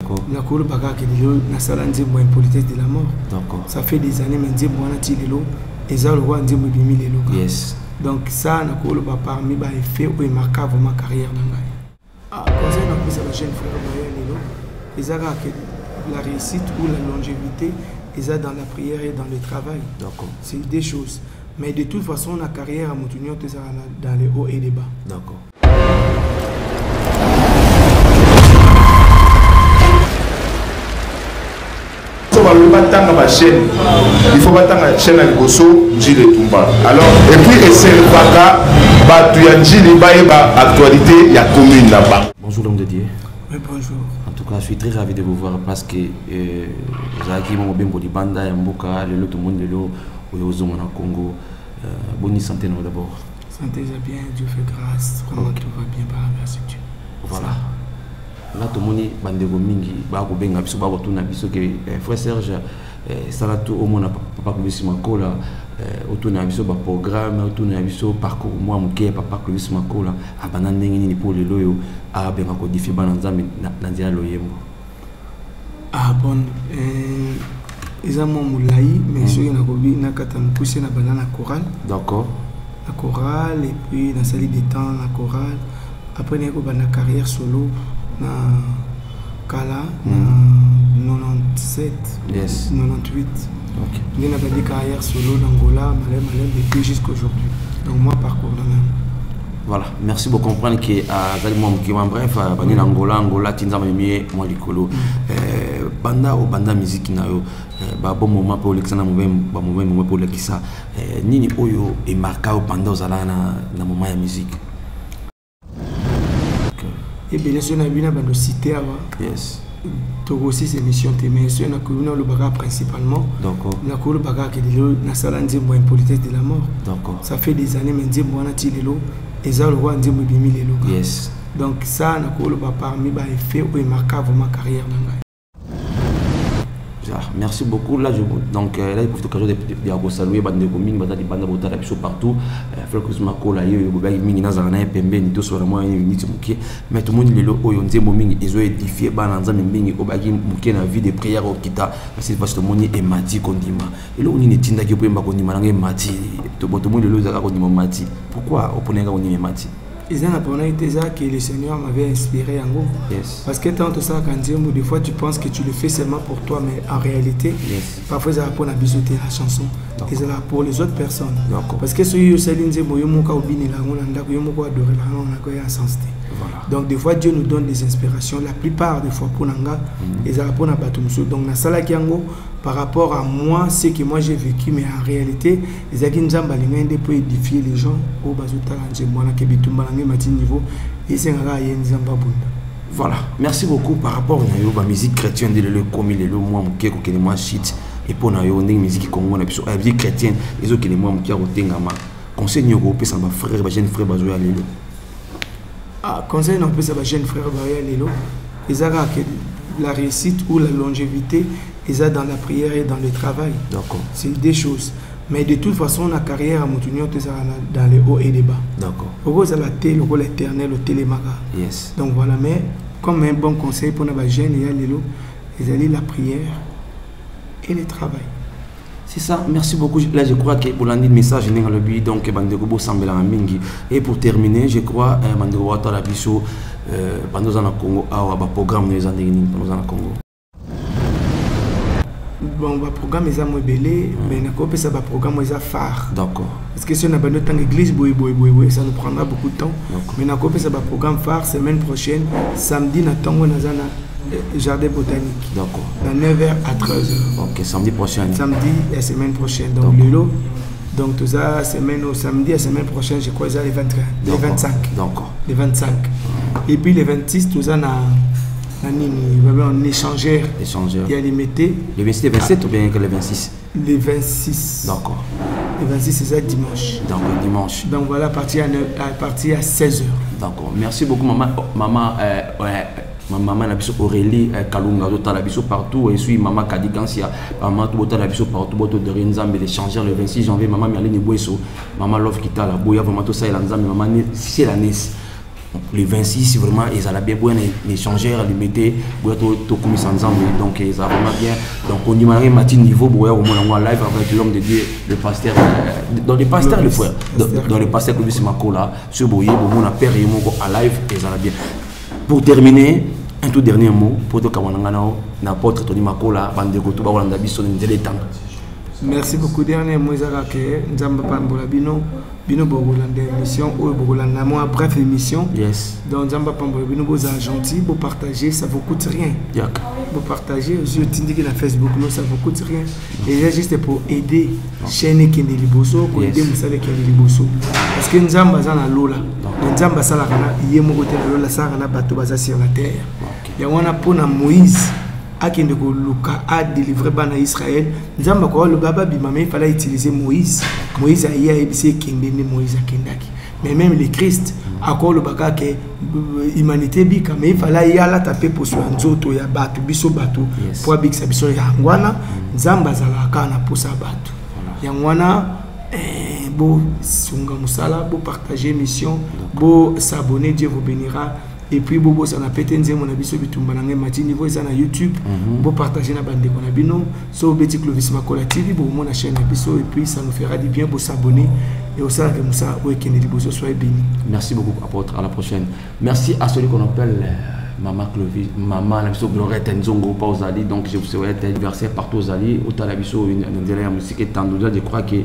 D'accord. La cour baga qui est là, na sala nzembo impolitesse de la mort. D'accord. Ça fait des années mais nzembo wana ti lelo, eza le roi nzembo bimi lelo. Yes. Donc ça na cour ba parmi ba effet ou marqué vraiment carrière na ngai. Ah, conseil na pesa ba jeune frère ba lelo, ezaka que la réussite ou la longévité eza dans la prière et dans le travail. D'accord. C'est des choses. Mais de toute façon, la carrière à Moutounion, tu es dans les hauts et les bas. D'accord. Il faut battre la chaîne à Gosso, Gilles Tumba. Alors, et puis, c'est le Baka, tu as Gilles, actualité, il y a commune là-bas. Bonjour l'homme de Dieu. Oui, bonjour. En tout cas, je suis très ravi de vous voir parce que Zaki m'a bien pour les bandes, Mboka, le lot, tout le monde, le lot, au Congo. Bonne santé d'abord. Santé, c'est bien, Dieu fait grâce. Vraiment, tout va bien, par grâce Dieu. Voilà. Là, tout le monde est bandego mingi, bako benga biso bako tuna biso que frère Serge salatu au monde papa Clovis Makola autour biso ba programme autour biso parcours moi muke papa Clovis Makola abana ndenge ni pour le loyo a benga ko difi bana nzambe na nzia loyembo. Ah bon, ils ont mon moulai mais ceux qui n'ont pas kata mukuse na banana chorale. D'accord. La chorale et puis dans salle des temps la chorale. Après n'est pas na carrière solo. Na Kala, na 97, yes. 98. Ok. J'ai fait des carrières solo d'Angola, Malem, depuis jusqu'à aujourd'hui. Donc moi, parcours là même. Voilà, merci beaucoup comprendre que bref, Angola, Tinza Mimi, moi Licolo, banda ou banda musique na yo, bon moment pour Alexandre moment pour Lekisa, nini oyo et marqué au banda aux alana na moment de musique. Et bien sûr, on a bien cité avant. Yes. Donc aussi ces missions mais sur la commune le bagarre principalement. D'accord. La commune bagarre qui est là, na sala nzembo impolitesse de la mort. D'accord. Ça fait des années mais nzembo wana ti lelo, eza le roi nzembo bimi lelo. Yes. Donc ça na commune ba parmi ba effet ou marqué vraiment carrière na ngai. Merci beaucoup. Là, donc là, il profite de saluer bande de communes, bande de bande de biso partout. Frère Kusma Kola, yo bobai mingi na zana pembe ni to so vraiment unité muké. Mais tout le monde lelo oyo nzembo mingi ils ont édifié bana nzambe mingi obaki muké na vie de prière au kita. C'est parce que moni et mati kondima. Et là on ni tinda ki pemba kondima na mati. To tout le monde lelo zaka kondima mati. Pourquoi oponenga on ni mati? Ils ont appris que le Seigneur m'avait inspiré en gros. Yes. Parce que tant que ça, quand des fois tu penses que tu le fais seulement pour toi, mais en réalité, yes. Parfois ça va pour la biseauter la chanson. Et c'est là pour les autres personnes. Parce que ceux qui sont donc des fois Dieu nous donne des inspirations. La plupart des fois pour Nanga, ils ont pour Nabatumso. Donc na sala kiango par rapport à moi, ce que moi j'ai vécu, mais en réalité, ils ont dit pour édifier les gens au bazuta moi qui bitumba niveau et c'est voilà, merci beaucoup par rapport à la musique chrétienne de le comme le moi qui est moi shit et pour la musique congolaise la musique chrétienne les autres qui les moi qui a otengama conseil nyoko pesa ba frère ba jeune frère ba jouer lelo. Ah, conseil non pesa ba jeune frère ba lelo ils ont que la réussite ou la longévité ils ont dans la prière et dans le travail. D'accord. C'est des choses. Mais de toute façon, la carrière à Moutounion, tu es dans les hauts et les bas. D'accord. Pourquoi ça la télé, le rôle éternel, le télémaga. Yes. Donc voilà, mais comme un bon conseil pour les jeunes, ils allaient la prière et le travail. C'est ça, merci beaucoup. Là, je crois que pour l'année de message, je n'ai pas le but, donc Bandego semble en mingi. Et pour terminer, je crois que Bandego a la biso pendant le Congo, a un programme de pendant le Congo. Bon, le programme est moins belé, mais ça va programme est phare. D'accord. Parce que si on a besoin de l'église, ça nous prendra beaucoup de temps. Mais ça va programme phare semaine prochaine, samedi, on a jardin botanique. D'accord. De 9h à 13h. Ok, samedi prochain. Samedi et la semaine prochaine. Donc le lot. Donc tout ça, semaine au samedi et la semaine prochaine, je crois que c'est les 23, les 25. D'accord. Les 25. Et puis les 26, tout ça, on échangeur. Il y a les métiers. Les 26 et 27 ou bien que les 26? Les 26. D'accord. Les 26, c'est ça dimanche. Donc dimanche. Donc voilà, à partir à 16h. D'accord. Merci beaucoup, maman. Maman, maman Aurélie Kalunga, partout. Et puis maman Kadigansia, maman partout. De Renzambe, l'échangeur le 26 janvier. Maman Mialine Bouesso, maman Love Kita, la Bouya, vraiment tout ça, et maman c'est la Nice. les 26 vraiment ils allaient bien bon échanger les mettez tout comme ensemble donc ils avaient vraiment bien donc on dit malgré matin niveau au moins live avec l'homme de Dieu le pasteur dans les pasteurs le frère dans les pasteurs que c'est Makola ce boyer on a père et mon à live ils allaient bien. Pour terminer un tout dernier mot pour tout kawananga n'apôtre Tony Makola bande ko to ba Holanda biso ndele temps. Merci beaucoup. Dernier mot que Nzamba Pambola Bino Bogolanda émission ou Bogolanda moi bref émission. Yes. Donc Nzamba Pambola Bino vous gentil, vous partagez, ça vous coûte rien. Vous partagez, je t'indique dans Facebook, non ça vous coûte rien. Et c'est juste pour aider chaîne qui est liboso, pour aider Moussa qui est liboso. Parce que Nzamba zana lola. Nzamba sala kana yemo côté lola sala kana bateau baza sur la terre. Il y a on a pour Moïse akende ko luka a délivré bana Israël nzamba ko le baba bimame il fallait utiliser Moïse a ya ebisi kende Moïse akendaki mais même le Christ akolo le baka que humanité bika mais il fallait y aller taper pour soi nzoto ya batu biso batu pour bikisa biso ya ngwana nzamba zala kana pour sa batu ya ngwana bo sunga musala bo partager mission bo s'abonner Dieu vous bénira. Et puis bobo ça n'a pété nzemo na biso bitumba na ngema niveau ça na YouTube bo partager na bande ko na bino so beti Clovis Makola TV bo mon chaîne na biso et puis ça nous fera du bien pour s'abonner et au sein de Moussa ou Kennedy Boso soyez bénis. Merci beaucoup apôtre, à la prochaine. Merci à celui qu'on appelle Maman Clovis, Maman la biso Glorette Nzongo pas aux alliés donc je vous souhaite anniversaire partout aux alliés au la biso une musique et tant de je crois que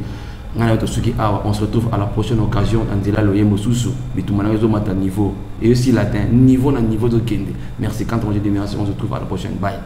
on se retrouve à la prochaine occasion en Dela Loye Mosusu, Bitumanazo Mata niveau et aussi latin niveau na niveau de Kende. Merci quand on dit merci, on se retrouve à la prochaine. Bye.